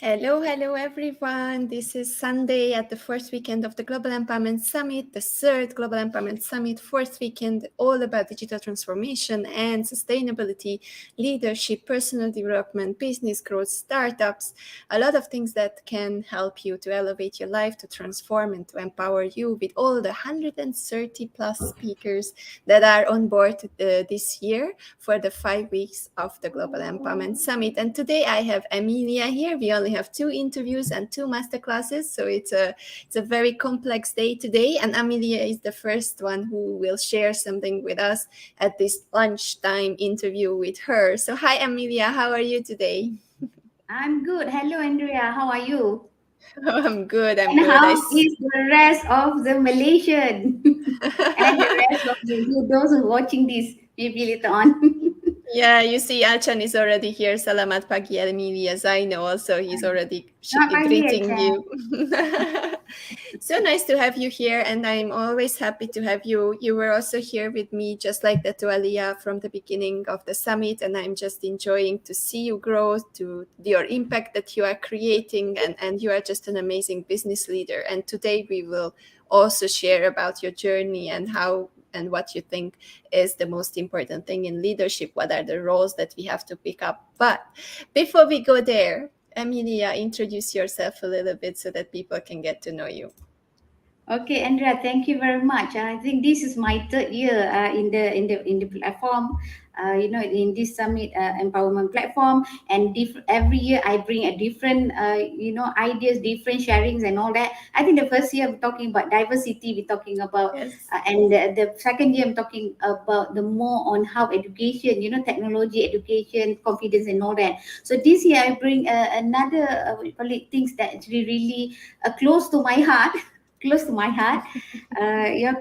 Hello everyone. This is Sunday at the first weekend of the Global Empowerment Summit, the third Global Empowerment Summit, fourth weekend, all about digital transformation and sustainability, leadership, personal development, business growth, startups, a lot of things that can help you to elevate your life, to transform and to empower you with all the 130 plus speakers that are on board this year for the 5 weeks of the Global Empowerment Summit. And today I have Amelia here. We only have 2 interviews and 2 masterclasses, so it's a very complex day today. And Amelia is the first one who will share something with us at this lunchtime interview with her. So hi, Amelia, how are you today? I'm good. Hello, Andrea. How are you? Oh, I'm good. And how is the rest of the Malaysian and the rest of those who are watching this maybe later on? Yeah, you see, Achan is already here. Salamat pagi, Amelia. Zaino also, he's already Selamat pagi, greeting Aceh. you. So nice to have you here, and I'm always happy to have you. You were also here with me, just like the Tualia from the beginning of the summit, and I'm just enjoying to see you grow, to your impact that you are creating, and you are just an amazing business leader. And today we will also share about your journey and how and what you think is the most important thing in leadership. What are the roles that we have to pick up? But before we go there, Amelia, introduce yourself a little bit so that people can get to know you. Okay, Andrea, thank you very much. I think this is my third year in the platform. In this summit empowerment platform, and every year I bring a different ideas, different sharings, and all that. I think the first year I'm talking about diversity. We're talking about, Yes. and the second year I'm talking about the more on how education, technology, education, confidence, and all that. So this year I bring another what you call it, things that actually really close to my heart. Close to my heart,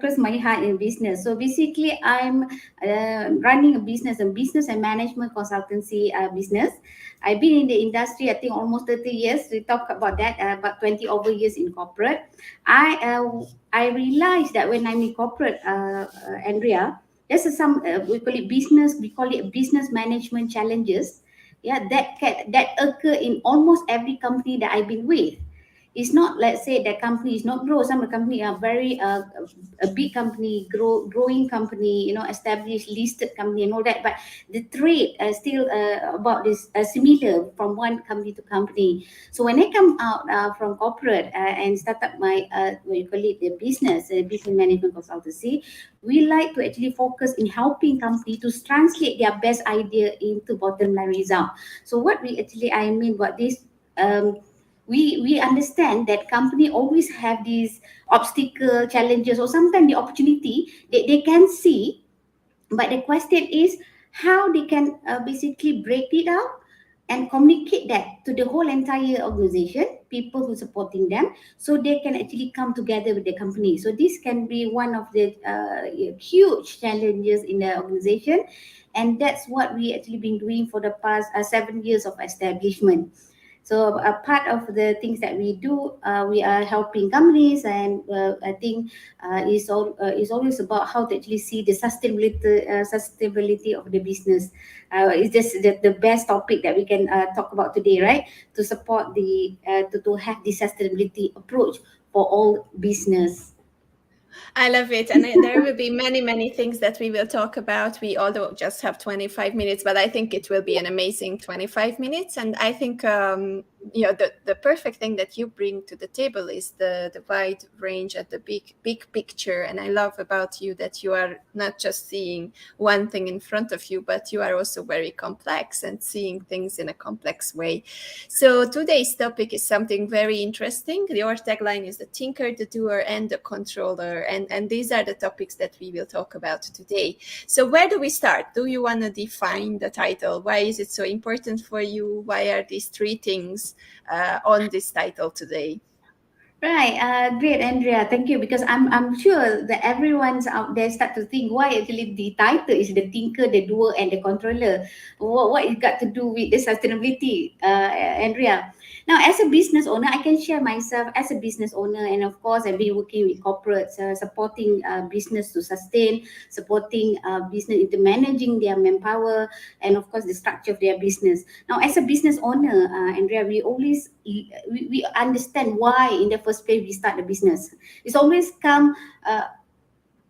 close to my heart in business. So basically, I'm running a business and management consultancy business. I've been in the industry, I think, almost 30 years. We talk about that, about 20 over years in corporate. I realized that when I'm in corporate, Andrea, there's some we call it business. We call it business management challenges. Yeah, that occur in almost every company that I've been with. It's not, let's say, that company is not grow. Some of the company are very a big company, growing company, established listed company and all that, but the trade still about this similar from one company to company. So when I come out from corporate and start up my what you call it, the business management consultancy, we like to actually focus in helping company to translate their best idea into bottom line result. So what we actually, I mean what this, we understand that company always have these obstacle challenges, or sometimes the opportunity they can see, but the question is how they can basically break it out and communicate that to the whole entire organization, people who supporting them, so they can actually come together with the company. So this can be one of the huge challenges in the organization, and that's what we actually been doing for the past 7 years of establishment. So a part of the things that we do, we are helping companies, and I think is always about how to actually see the sustainability of the business. It's just the best topic that we can talk about today, right? To support to have the sustainability approach for all business. I love it. And there will be many, many things that we will talk about. We although just have 25 minutes, but I think it will be an amazing 25 minutes. And I think, the perfect thing that you bring to the table is the wide range and the big picture. And I love about you that you are not just seeing one thing in front of you, but you are also very complex and seeing things in a complex way. So today's topic is something very interesting. Your tagline is the thinker, the doer, and the controller. And these are the topics that we will talk about today. So where do we start? Do you want to define the title? Why is it so important for you? Why are these 3 things on this title today? Right, great, Andrea. Thank you. Because I'm sure that everyone's out there start to think why actually the title is the thinker, the doer, and the controller. What it got to do with the sustainability, Andrea? Now, as a business owner, I can share myself as a business owner, and of course, I've been working with corporates, supporting business to sustain, supporting business into managing their manpower, and of course, the structure of their business. Now, as a business owner, Andrea, we understand why in the first place we start the business. It's always come.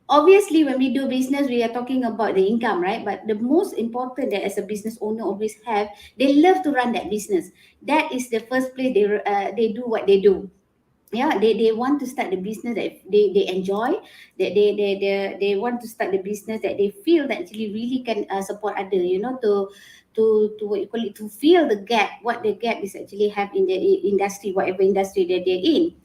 Obviously, when we do business, we are talking about the income, right? But the most important that as a business owner always have, they love to run that business. That is the first place they do what they do. Yeah, they want to start the business that they enjoy, that they want to start the business that they feel that actually really can support other, to what you call it, to fill the gap, what the gap is actually have in the industry, whatever industry that they're in.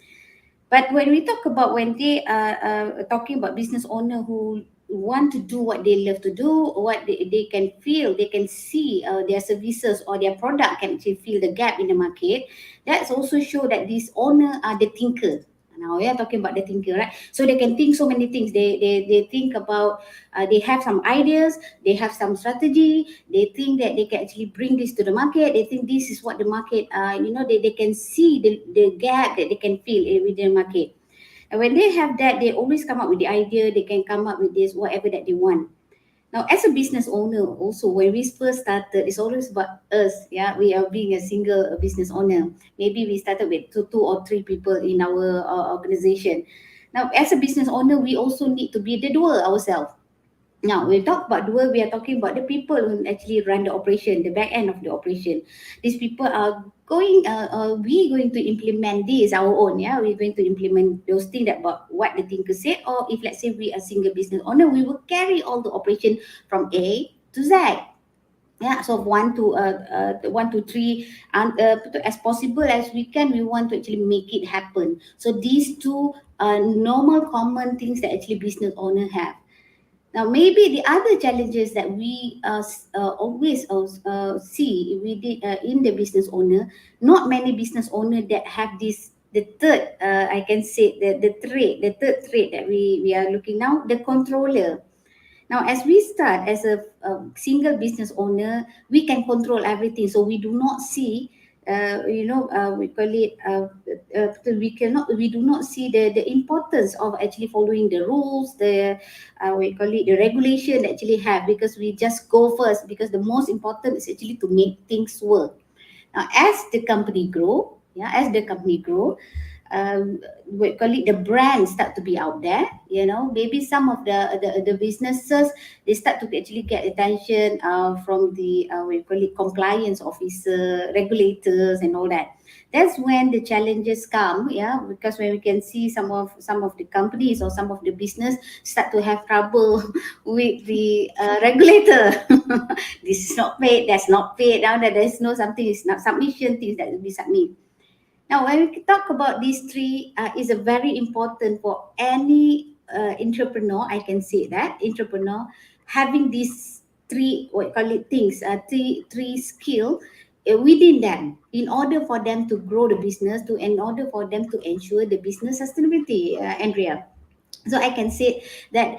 But when we talk about when they are talking about business owner who want to do what they love to do, what they can feel, they can see their services or their product can actually fill the gap in the market. That's also show that these owner are the thinker. Now we are talking about the thinker, right? So they can think so many things. They think about, they have some ideas, they have some strategy, they think that they can actually bring this to the market, they think this is what the market, they can see the gap that they can fill within the market. And when they have that, they always come up with the idea, they can come up with this, whatever that they want. Now, as a business owner, also when we first started, it's always about us. Yeah, we are being a single business owner. Maybe we started with two or three people in our organization. Now, as a business owner, we also need to be the doer ourselves. Now, we talk about doer, we are talking about the people who actually run the operation, the back end of the operation. These people are we going to implement this our own, yeah. We're going to implement those things that about what the thinker said, or if let's say we are single business owner, we will carry all the operation from A to Z. Yeah, so one to three, and as possible as we can, we want to actually make it happen. So these two normal common things that actually business owner have. Now, maybe the other challenges that we always see in the business owner, not many business owner that have this, the third, I can say the third trait that we are looking now, the controller. Now, as we start as a single business owner, we can control everything. So we do not see, we call it, we do not see the importance of actually following the rules, we call it the regulation that actually have, because we just go first, because the most important is actually to make things work. Now, as the company grow, we call it the brands start to be out there. Maybe some of the businesses, they start to actually get attention from the we call it compliance officer, regulators, and all that. That's when the challenges come, yeah, because when we can see some of the companies or some of the business start to have trouble with the regulator. This is not paid, that's not paid, now that there's no something is not submission, things that will be submit. Now, when we talk about these three, is a very important for any entrepreneur. I can say that entrepreneur having these three, what you call it, things, three skill within them, in order for them to grow the business, in order for them to ensure the business sustainability. Andrea. So I can say that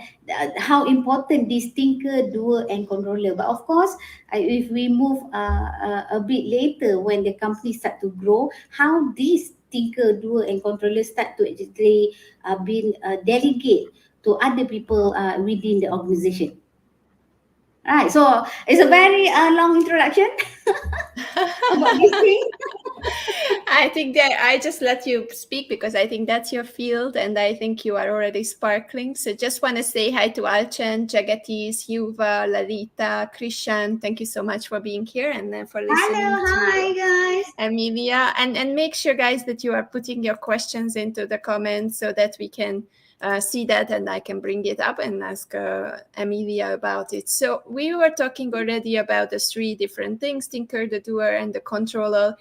how important this thinker, doer, and controller. But of course, if we move a bit later, when the company start to grow, how these thinker, doer, and controller start to actually being delegate to other people within the organization. Right. So it's a very long introduction about this thing. I think that I just let you speak because I think that's your field and I think you are already sparkling. So just want to say hi to Alchan, Jagatis, Yuva, Lalita, Krishan. Thank you so much for being here and for listening Hello, hi guys. Amelia. And make sure, guys, that you are putting your questions into the comments so that we can see that and I can bring it up and ask Amelia about it. So we were talking already about the three different things, thinker, the doer, and the controller.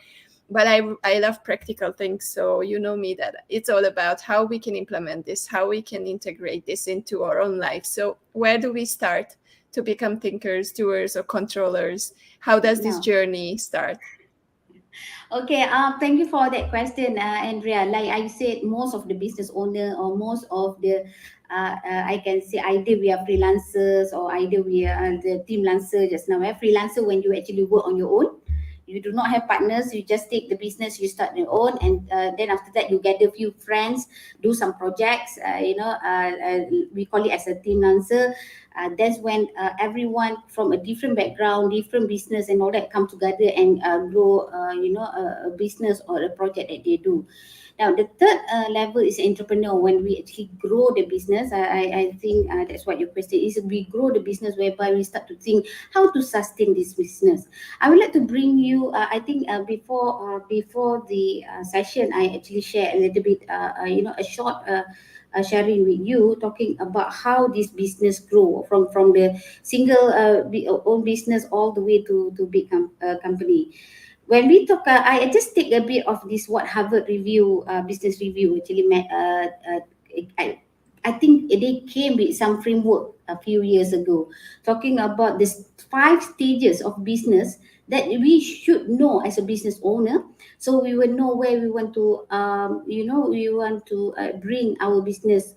But I love practical things. So you know me that it's all about how we can implement this, how we can integrate this into our own life. So where do we start to become thinkers, doers, or controllers? How does this journey start? Okay, thank you for that question, Andrea. Like I said, most of the business owner or most of the, I can say either we are freelancers or either we are the team lancer just now. Freelancer when you actually work on your own. You do not have partners. You just take the business. You start your own, and then after that, you gather a few friends, do some projects. We call it as a team lancer. That's when everyone from a different background, different business and all that come together and grow, a business or a project that they do. Now, the third level is entrepreneur. When we actually grow the business, I think that's what your question is. We grow the business whereby we start to think how to sustain this business. I would like to bring you, I think before the session, I actually share a little bit, a short sharing with you, talking about how this business grow from the single own business all the way to big company. When we talk, I just take a bit of this what Harvard review, business review actually met. I, I think they came with some framework a few years ago, talking about this 5 stages of business that we should know as a business owner, so we will know where we want to, we want to bring our business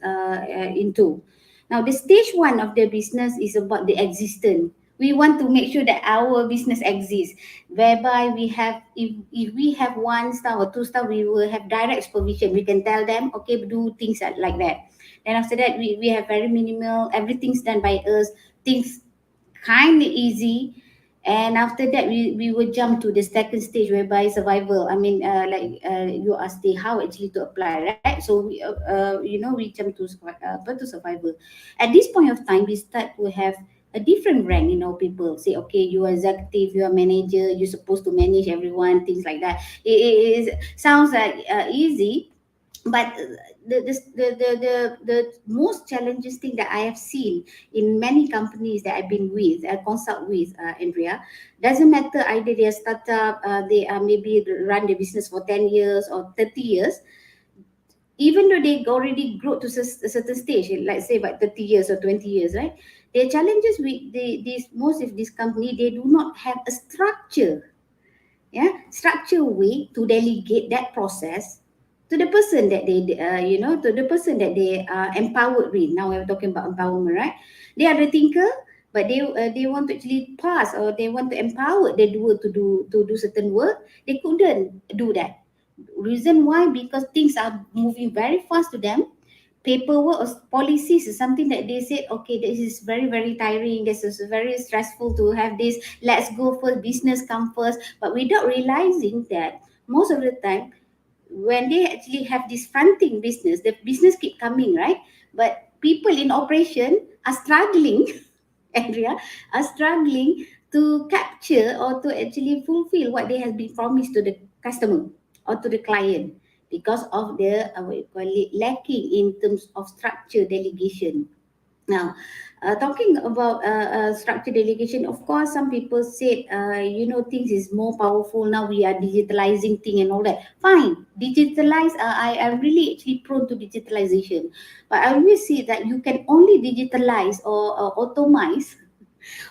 into. Now, the stage one of the business is about the existence. We want to make sure that our business exists, whereby we have, if we have one staff or two staff, we will have direct supervision. We can tell them, okay, do things like that. Then after that, we have very minimal, everything's done by us, things kind of easy. And after that, we will jump to the second stage whereby survival. I mean, you asked the how actually to apply, right? So we jump to to survival. At this point of time, we start to have a different rank. People say, okay, you are executive, you are manager, you're supposed to manage everyone, things like that. It sounds like easy, but the most challenging thing that I have seen in many companies that I've been with, I consult with, Andrea, doesn't matter either they are startup, they are maybe run the business for 10 years or 30 years, even though they already grow to a certain stage, like say about 30 years or 20 years, right? Their challenges with these most of this company, they do not have a structure, structure way to delegate that process to the person that they to the person that they are empowered with. Now we're talking about empowerment, right? They are the thinker, but they want to actually pass, or they want to empower the doer to do certain work. They couldn't do that. Reason why? Because things are moving very fast to them. Paperwork or policies is something that they said, okay, this is very, very tiring, this is very stressful to have this, let's go first, business come first. But without realizing that most of the time, when they actually have this fronting business, the business keep coming, right? But people in operation are struggling, Andrea, are struggling to capture or to actually fulfill what they have been promised to the customer or to the client, because of the what you call it, lacking in terms of structure delegation. Now, talking about structure delegation, of course, some people said, things is more powerful now. We are digitalizing thing and all that. Fine, digitalize. I'm really actually prone to digitalization, but I always see that you can only digitalize or automate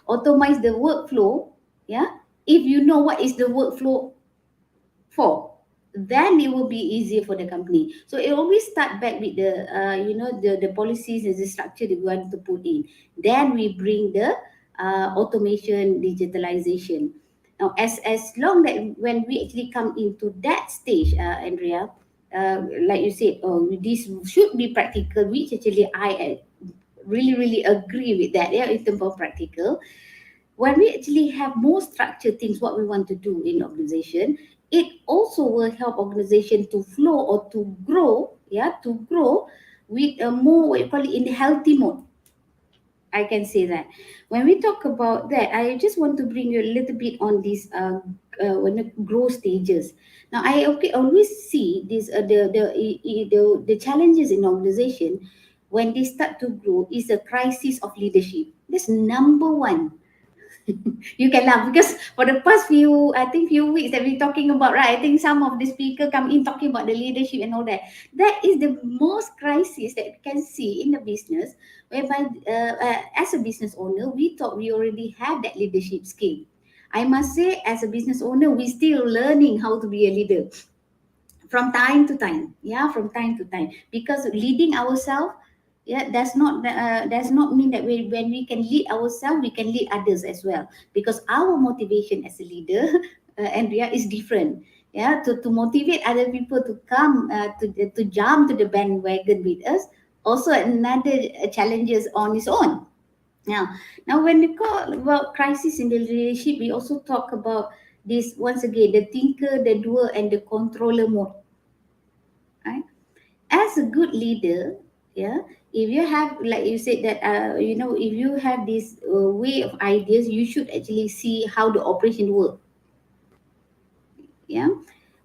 the workflow. Yeah, if you know what is the workflow for, then it will be easier for the company. So it always start back with the the policies and the structure that we want to put in. Then we bring the automation, digitalization. Now, as long that when we actually come into that stage, Andrea, like you said, oh, this should be practical, which actually I really really agree with that. Yeah, in terms of practical, when we actually have more structured things, what we want to do in organization, it also will help organization to flow or to grow, to grow with a more, what you call it, in the healthy mode. I can say that. When we talk about that, I just want to bring you a little bit on these when the growth stages. Now, I always see this the challenges in organization when they start to grow is a crisis of leadership. That's number one. You can laugh because for the past few weeks that we're talking about, right? I think some of the speaker come in talking about the leadership and all that. That is the most crisis that we can see in the business, whereby as a business owner, we thought we already had that leadership skill. I must say, as a business owner, we're still learning how to be a leader from time to time. Yeah, from time to time, because leading ourselves, yeah, does not mean that when we can lead ourselves, we can lead others as well, because our motivation as a leader, Andrea, is different. Yeah, to motivate other people to come, to jump to the bandwagon with us, also another challenges on its own. Now, when we call about crisis in the leadership, we also talk about this once again: the thinker, the doer, and the controller mode. Right? As a good leader, yeah, if you have, like you said, that if you have this way of ideas, you should actually see how the operation work. Yeah,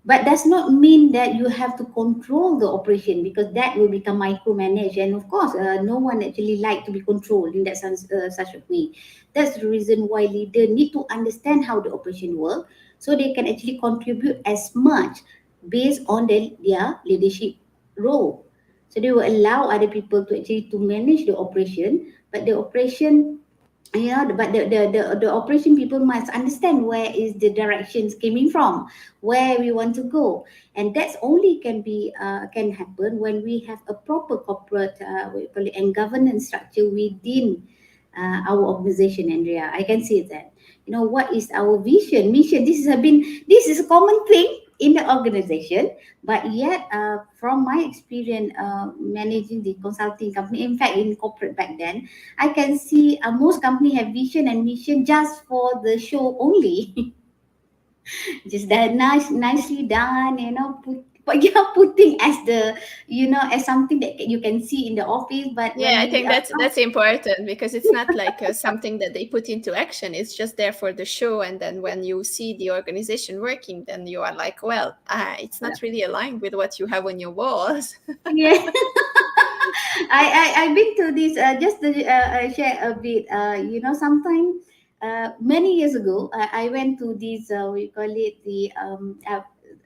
but does not mean that you have to control the operation, because that will become micromanaged, and of course, no one actually like to be controlled in that sense, such a way. That's the reason why leader need to understand how the operation work, so they can actually contribute as much based on their leadership role. So they will allow other people to actually to manage the operation, but the operation, but the operation people must understand where is the directions coming from, where we want to go. And that's only can happen when we have a proper corporate, what you call it, and governance structure within our organization. Andrea, I can say that, what is our vision, mission. This is a common thing in the organization, but yet, from my experience managing the consulting company, in fact in corporate back then, I can see most company have vision and mission just for the show only. Just that nicely done, but you're putting as the, as something that you can see in the office, but Yeah, when I we think that's important, because it's not like something that they put into action. It's just there for the show, and then when you see the organization working, then you are like, well, it's not really aligned with what you have on your walls. yeah. I've been to this, just to share a bit. Sometime many years ago, I went to this, we call it the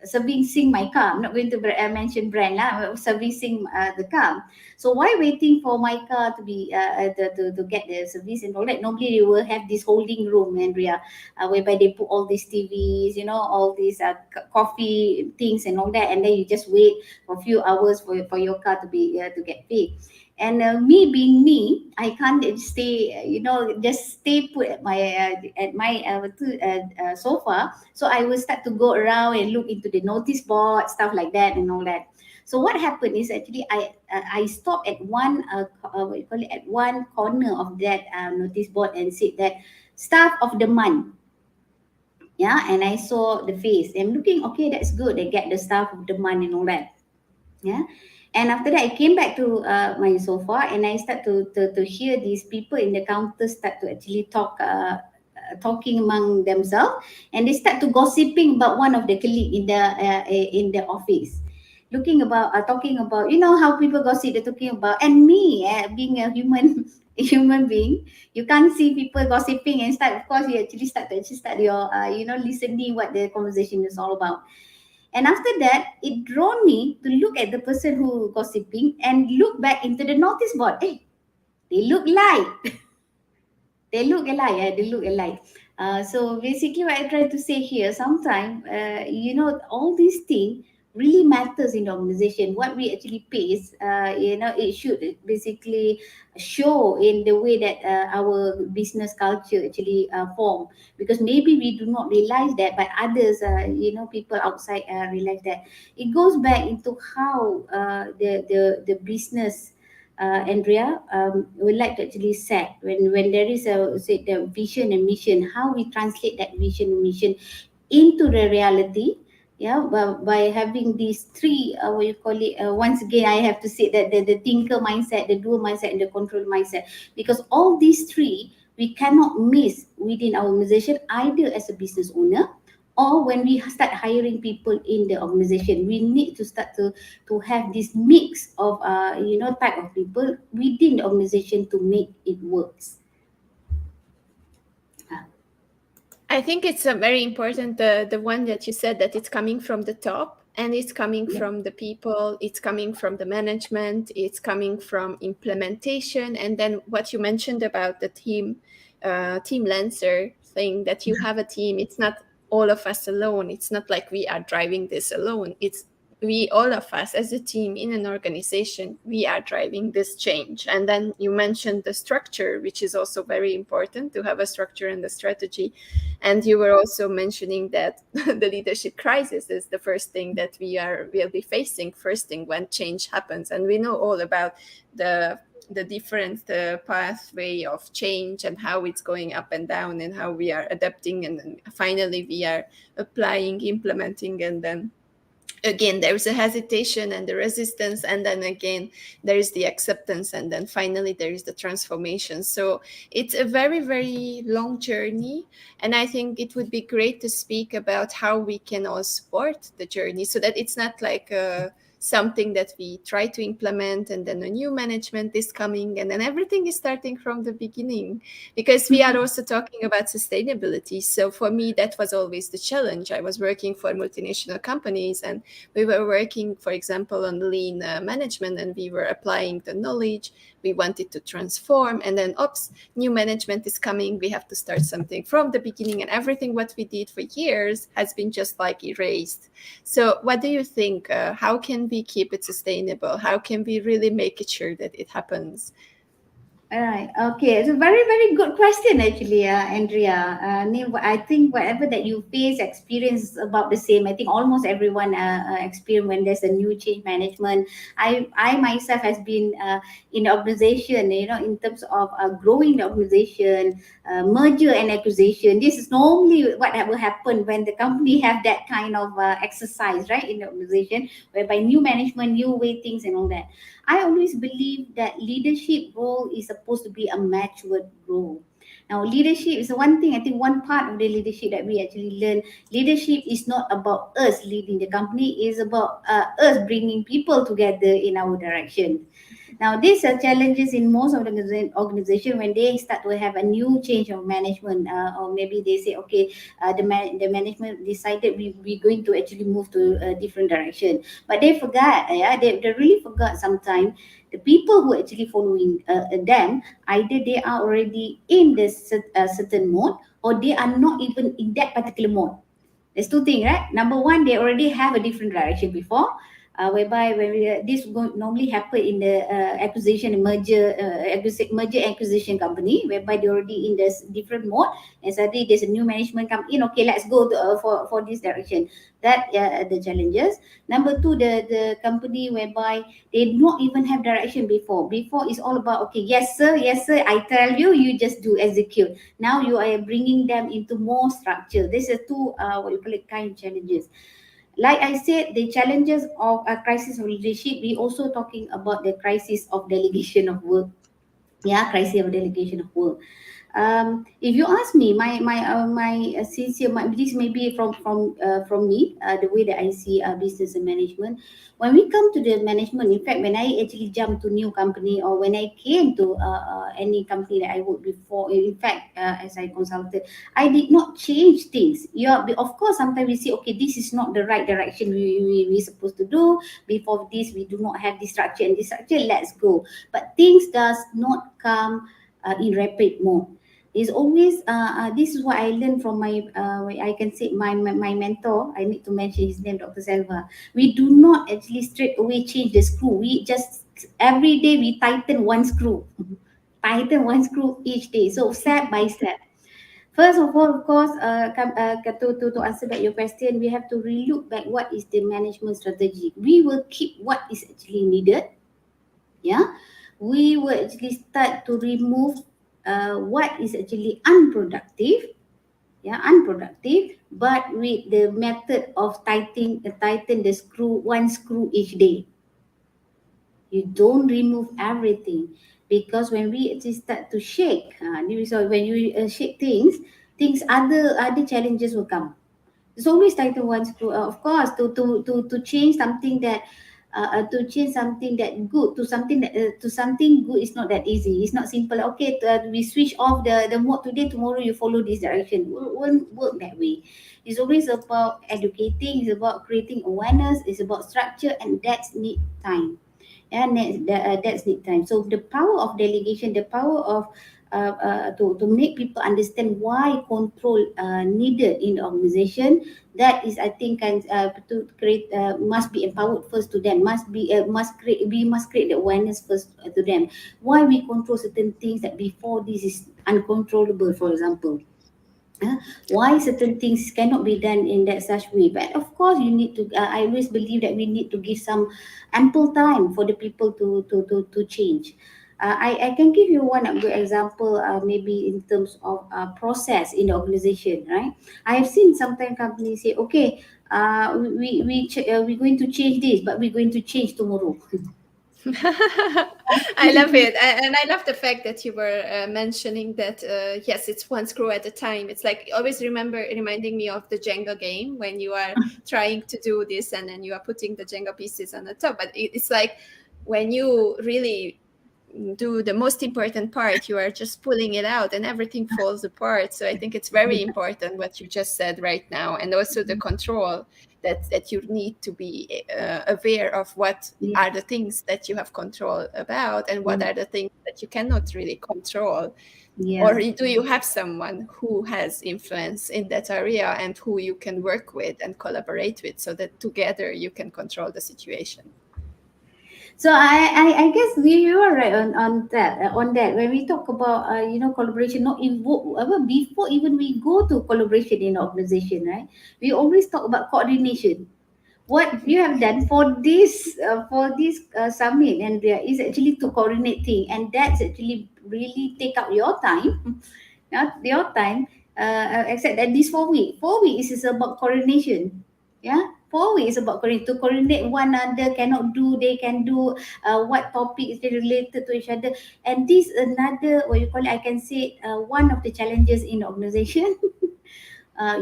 servicing my car. I'm not going to mention brand lah. Servicing the car. So while waiting for my car to be to get the service and all that, normally they will have this holding room, Andrea, whereby they put all these TVs, all these coffee things and all that, and then you just wait for a few hours for your car to be to get paid. And me being me, I can't stay, just stay put at my sofa. So I will start to go around and look into the notice board, stuff like that, and all that. So what happened is actually I stopped at one what you call it, at one corner of that notice board and said that staff of the month. Yeah, and I saw the face. I'm looking, okay, that's good. They get the staff of the month and all that. Yeah, and after that I came back to my sofa, and I start to hear these people in the counter start to actually talking among themselves, and they start to gossiping about one of the colleague in the office, looking about talking about, how people gossip, they're talking about. And me, being a human a human being, you can't see people gossiping and start, of course you actually start your listening what the conversation is all about. And after that, it drawn me to look at the person who gossiping and look back into the notice board. Hey, they look like they look alike. Yeah, they look alike. So basically, what I try to say here, sometimes, all these things really matters in the organization. What we actually face, it should basically show in the way that our business culture actually form. Because maybe we do not realize that, but others, people outside realize that. It goes back into how the business, Andrea, would like to actually set when there is a, say, the vision and mission, how we translate that vision and mission into the reality. Yeah, by having these three, what you call it, once again I have to say that the thinker mindset, the doer mindset, and the control mindset, because all these three we cannot miss within our organization, either as a business owner or when we start hiring people in the organization. We need to start to have this mix of type of people within the organization to make it works. I think it's a very important, the one that you said, that it's coming from the top, and it's coming Yeah. from the people, it's coming from the management, it's coming from implementation, and then what you mentioned about the team Lancer. thing, that you have a team. It's not all of us alone. It's not like we are driving this alone. It's we, all of us as a team in an organization, we are driving this change. And then you mentioned the structure, which is also very important, to have a structure and a strategy. And you were also mentioning that the leadership crisis is the first thing that will be facing first thing when change happens. And we know all about the different pathway of change and how it's going up and down and how we are adapting, and then finally we are applying, implementing, and then again there's a hesitation and the resistance, and then again there is the acceptance, and then finally there is the transformation. So it's a very, very long journey, and I think it would be great to speak about how we can all support the journey, so that it's not like something that we try to implement and then a new management is coming and then everything is starting from the beginning, because we are also talking about sustainability. So for me, that was always the challenge. I was working for multinational companies, and we were working, for example, on lean management, and we were applying the knowledge. We wanted to transform, and then oops, new management is coming, we have to start something from the beginning, and everything what we did for years has been just like erased. So what do you think? How can we keep it sustainable? How can we really make it sure that it happens? All right. Okay. It's a very, very good question, actually, Andrea. I think whatever that you face, experience is about the same. I think almost everyone experience when there's a new change management. I myself has been in the organization, in terms of growing the organization, merger and acquisition. This is normally what will happen when the company have that kind of exercise, right, in the organization, whereby new management, new way things and all that. I always believe that leadership role is supposed to be a matured role. Now, leadership is one thing, I think one part of the leadership that we actually learn. Leadership is not about us leading the company, it's about us bringing people together in our direction. Now, these are challenges in most of the organization when they start to have a new change of management, or maybe they say, okay, the management decided we're going to actually move to a different direction. But they forgot, they really forgot sometimes the people who actually following them, either they are already in this certain mode, or they are not even in that particular mode. There's two things, right? Number one, they already have a different direction before, whereby when this normally happen in the acquisition and merger acquisition company, whereby they're already in this different mode, and suddenly there's a new management come in. Okay, let's go for this direction. That the challenges. Number two, the company whereby they not even have direction before. Before it's all about, okay, yes sir, I tell you, you just do execute. Now you are bringing them into more structure. This is two what you call it, kind of challenges. Like I said, the challenges of a crisis of leadership, we also talking about the crisis of delegation of work. Yeah, crisis of delegation of work. If you ask me, my sincere, this may be from me, the way that I see business and management. When we come to the management, in fact, when I actually jump to new company, or when I came to any company that I worked before, in fact, as I consulted, I did not change things. Yeah, of course, sometimes we say, okay, this is not the right direction we supposed to do. Before this, we do not have this structure and this structure. Let's go. But things does not come in rapid mode. Is always this is what I learned from my I can say my mentor. I need to mention his name, Dr. Selva. We do not actually straight away change the screw. We just every day we tighten one screw, tighten one screw each day. So step by step. First of all, of course, to answer back your question, we have to relook back what is the management strategy. We will keep what is actually needed. Yeah, we will actually start to remove what is actually unproductive, but with the method of tighten the screw, one screw each day. You don't remove everything, because when we actually start to shake, when you shake things other challenges will come. It's always tighten one screw. Of course, to change something that good to something good is not that easy. It's not simple. Okay, we switch off the mode today. Tomorrow you follow this direction. Won't work that way. It's always about educating. It's about creating awareness. It's about structure, and that's need time. And that's need time. So the power of delegation, the power of to make people understand why control needed in the organization. That is, I think, can to create must be empowered first to them. We must create the awareness first to them. Why we control certain things that before this is uncontrollable, for example. Why certain things cannot be done in that such way. But of course, you need to. I always believe that we need to give some ample time for the people to change. I can give you one good example, maybe in terms of process in the organization, right? I have seen sometimes companies say, okay, we're going to change this, but we're going to change tomorrow. I love it. And I love the fact that you were mentioning that, yes, it's one screw at a time. It's like always reminding me of the Jenga game when you are trying to do this and then you are putting the Jenga pieces on the top. But it's like when you really do the most important part, you are just pulling it out and everything falls apart. So I think it's very important what you just said right now, and also the control that you need to be aware of what Yeah, are the things that you have control about and what yeah, are the things that you cannot really control, or yeah. do you have someone who has influence in that area and who you can work with and collaborate with so that together you can control the situation. So I guess you are right on that when we talk about collaboration, not before even we go to collaboration in organization, right? We always talk about coordination. What you have done for this summit, and there is actually to coordinate thing, and that's actually really take out your time, not your time. Except that this 4 week, 4 weeks is about coordination. Yeah, 4 weeks is about to coordinate one another. Cannot do, they can do. What topic is related to each other, and this another what you call it. I can say one of the challenges in the organization.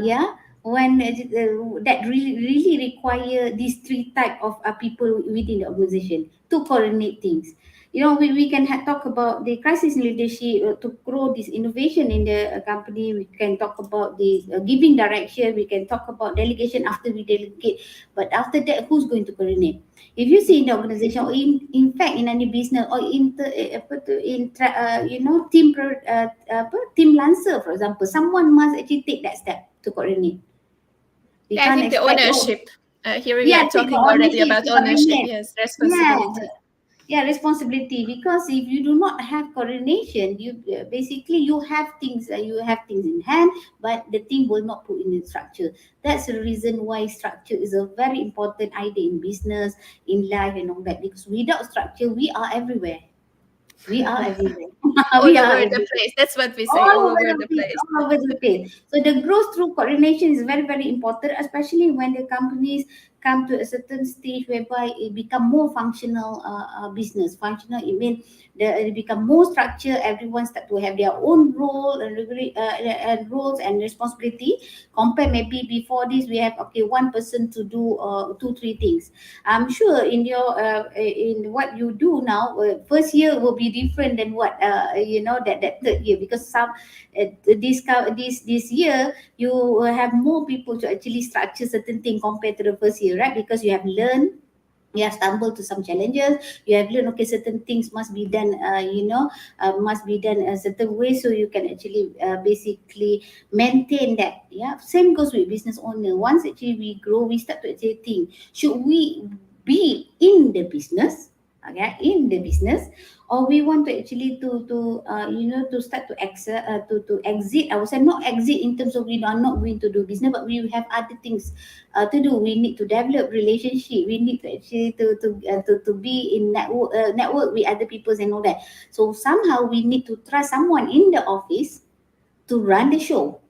Yeah, when that really require these three type of people within the organization to coordinate things. We can talk about the crisis in leadership to grow this innovation in the company. We can talk about the giving direction. We can talk about delegation after we delegate. But after that, who's going to coordinate? If you see in the organization, or in fact in any business, or team lancer, for example, someone must actually take that step to coordinate. We Yeah, I can't think the expect, oh, ownership. Here we yeah, are take the talking already ownership about to ownership. coordinate. Yes, Yeah, responsibility. yeah, responsibility. Because if you do not have coordination, you basically you have things in hand, but the thing will not put in the structure. That's the reason why structure is a very important idea in business, in life, and all that. Because without structure, we are everywhere. We are everywhere. All We are over the everywhere. place. That's what we say, All all over over the the place, place. all over the place. So the growth through coordination is very, very important, especially when the companies come to a certain stage whereby it become more functional business. Functional, it means it become more structured. Everyone start to have their own role and roles and responsibility. Compare maybe before this, we have okay one person to do two, three things. I'm sure in what you do now, first year will be different than what that third year, because this year you will have more people to actually structure certain thing compared to the first year, right? Because you have learned, you have stumbled to some challenges, you have learned okay certain things must be done must be done a certain way, so you can actually basically maintain that. Yeah, same goes with business owner. Once actually we grow, we start to actually think, should we be in the business, okay, in the business, or we want to actually to start to exit. I would say not exit in terms of we are not going to do business, but we have other things to do. We need to develop relationship. We need to actually to be in network with other people and all that. So somehow we need to trust someone in the office to run the show.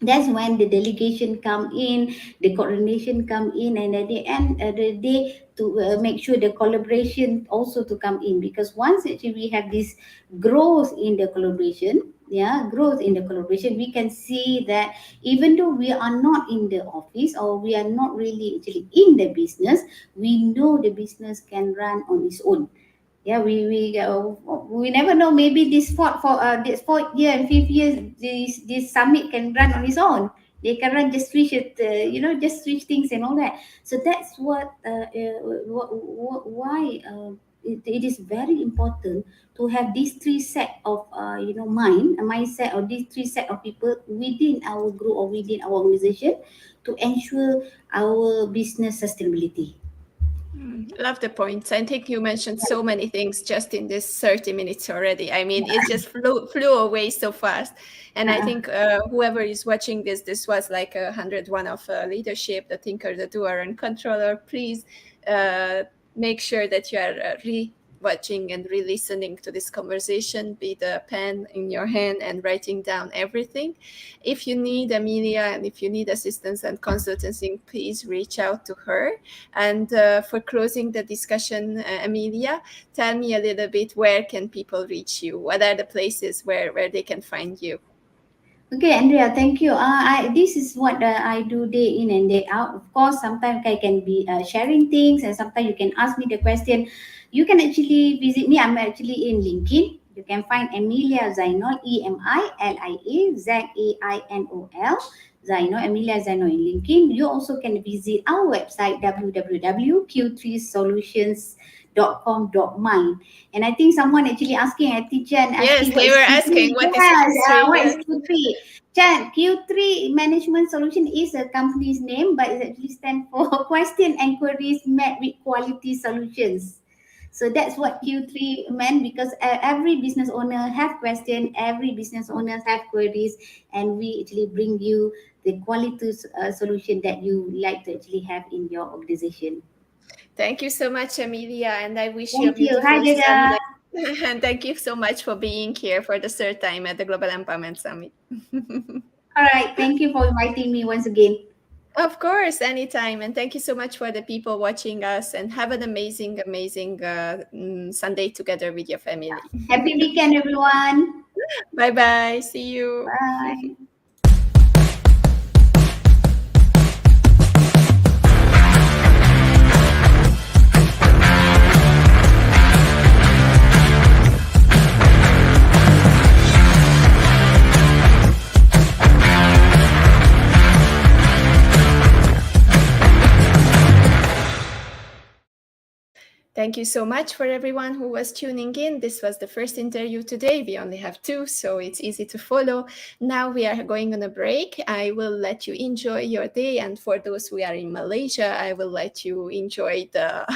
That's when the delegation come in, the coordination come in, and at the end of the day, to make sure the collaboration also to come in. Because once actually we have this growth in the collaboration, yeah, growth in the collaboration, we can see that even though we are not in the office, or we are not really actually in the business, we know the business can run on its own. Yeah, we never know. Maybe this fourth year and fifth year, this summit can run on its own. They can run, just switch it, just switch things and all that. So that's why it is very important to have these three set of mindset, or these three set of people within our group or within our organization to ensure our business sustainability. Love the points. I think you mentioned so many things just in this 30 minutes already. I mean, it just flew away so fast. And I think whoever is watching this was like 101 of leadership, the thinker, the doer, and controller. Please make sure that you are watching and re-listening to this conversation, be the pen in your hand and writing down everything. If you need Amelia and if you need assistance and consultancy, please reach out to her. And for closing the discussion, Amelia, tell me a little bit, where can people reach you? What are the places where they can find you? Okay, Andrea, thank you. This is what I do day in and day out. Of course, sometimes I can be sharing things, and sometimes you can ask me the question. You can actually visit me. I'm actually in LinkedIn. You can find Emilia Zainol, EMILIA Zainol, Emilia Zainol in LinkedIn. You also can visit our website, www.q3solutions.com.my. And I think someone actually asking, a teacher and asking, Yes, they were asking what is Q3. what is Q3? Chan, Q3 Management Solution is a company's name, but it actually stands for Question and Queries Met with Quality Solutions. So that's what Q3 meant, because every business owner have questions, every business owners have queries, and we actually bring you the quality solution that you like to actually have in your organization. Thank you so much, Amelia, and I wish you a Thank you. Hi, beautiful Jada. Sunday. And thank you so much for being here for the third time at the Global Empowerment Summit. All right. Thank you for inviting me once again. Of course, anytime. And thank you so much for the people watching us, and have an amazing, amazing Sunday together with your family. Happy weekend, everyone. Bye-bye. See you. Bye. Thank you so much for everyone who was tuning in. This was the first interview today. We only have 2, so it's easy to follow. Now we are going on a break. I will let you enjoy your day. And for those who are in Malaysia, I will let you enjoy the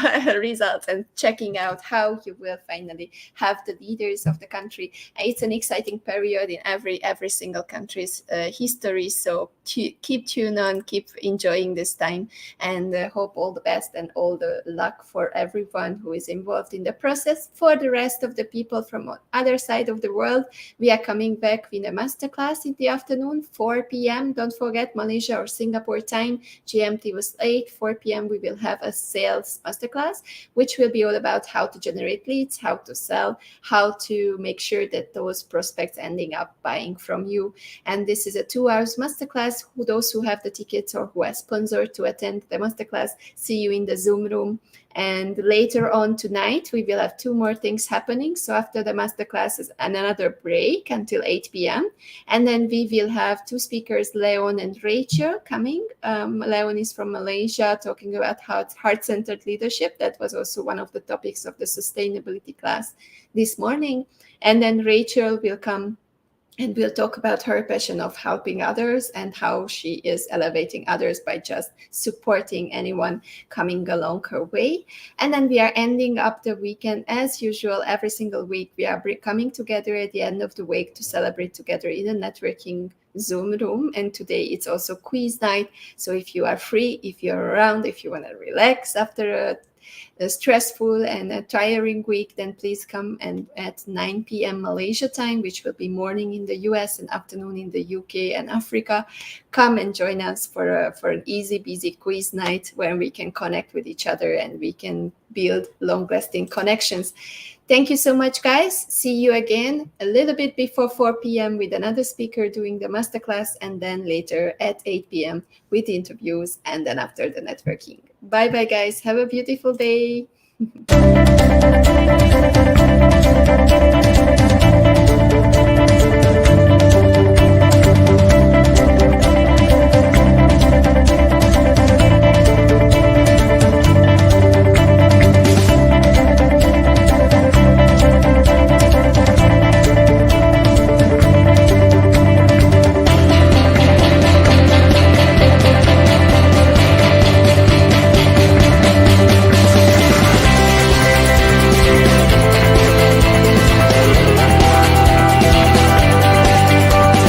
results and checking out how you will finally have the leaders of the country. It's an exciting period in every single country's history. So keep tuned on, keep enjoying this time, and hope all the best and all the luck for everyone who is involved in the process. For the rest of the people from the other side of the world, we are coming back with a masterclass in the afternoon, 4 p.m. Don't forget, Malaysia or Singapore time, GMT was 8, 4 p.m. we will have a sales masterclass, which will be all about how to generate leads, how to sell, how to make sure that those prospects ending up buying from you. And this is a 2 hours masterclass. Those who have the tickets or who are sponsored to attend the masterclass, see you in the Zoom room. And later on tonight, we will have 2 more things happening. So after the masterclass is another break until 8 p.m. And then we will have 2 speakers, Leon and Rachel, coming. Leon is from Malaysia, talking about how it's heart-centered leadership. That was also one of the topics of the sustainability class this morning. And then Rachel will come and we'll talk about her passion of helping others and how she is elevating others by just supporting anyone coming along her way. And then we are ending up the weekend as usual. Every single week, we are coming together at the end of the week to celebrate together in a networking Zoom room. And today it's also quiz night. So if you are free, if you're around, if you want to relax after a stressful and a tiring week, then please come and at 9 p.m. Malaysia time, which will be morning in the US and afternoon in the UK and Africa. Come and join us for an easy, busy quiz night where we can connect with each other and we can build long-lasting connections. Thank you so much, guys. See you again a little bit before 4 p.m. with another speaker doing the masterclass, and then later at 8 p.m. with interviews, and then after the networking. Bye-bye, guys. Have a beautiful day.